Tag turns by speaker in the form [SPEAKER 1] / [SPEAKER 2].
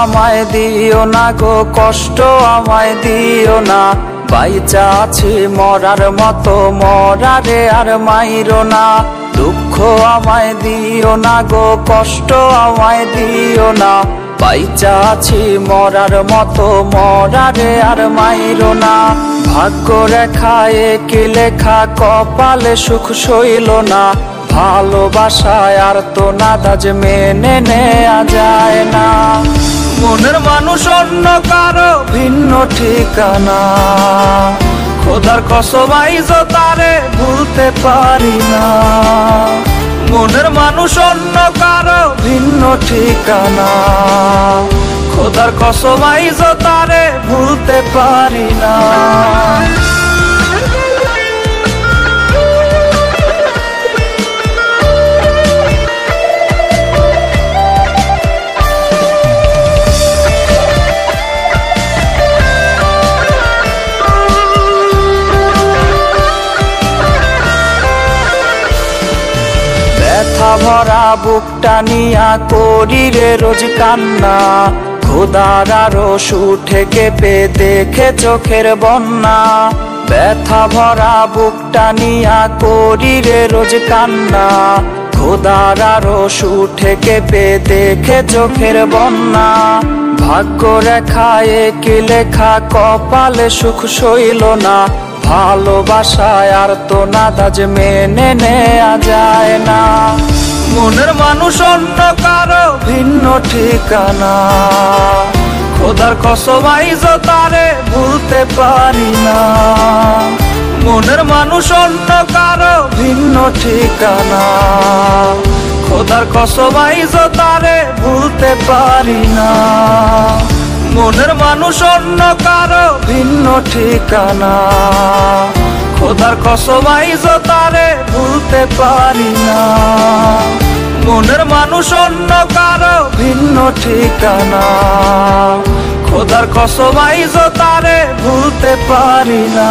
[SPEAKER 1] আমায় দিও না গো, কষ্ট আমায় দিও না। বাইচা আছি মরার মতো, মরারে আর মাইরো না। দুঃখ আমায় দিও না গো, কষ্ট আমায় দিও না। বাইচা আছি মরার মতো, মরারে আর মাইরো না। ভাগ্য রেখায় কি লেখা, কপালে সুখ সইল না। ভালোবাসায় আর তো নাদাজ মেনে নেয়া যায় না। মনের মানুষ অন্য কারো ভিন্ন ঠিকানা, খোদার কসম আইজ তারে ভুলতে পারি না। মনের মানুষ অন্য কারো ভিন্ন ঠিকানা, খোদার কসম আইজ তারে ভুলতে পারি না। ব্যথা ভরা বুকটা নিয়া করি রে রোজ কান্না। খোদার আরো সুঠে কেঁপে দেখে চোখের বন্যা। ব্যথা ভরা বুকটা নিয়া করি রে রোজ কান্না। খোদার আরো সুঠে কেঁপে দেখে চোখের বন্যা। ভাগ্য রেখায় কি লেখা, কপালে সুখ সইল না। ভালোবাসায় আর তো নাদাজ মেনে নেয়া যায় না। মনের মানুষ অন্য কারো ভিন্ন ঠিকানা, খোদার কসম আইজ তারে ভুলতে পারি না। মনের মানুষ অন্য কারো ভিন্ন ঠিকানা, খোদার কসম আইজ তারে ভুলতে পারি না। মনের মানুষ অন্য কারো ভিন্ন ঠিকানা, খোদার কসম আইজ তারে ভুলতে পারি না। মনের মানুষ অন্য কারো ভিন্ন ঠিকানা, খোদার কসম আইজ তারে ভুলতে পারি না।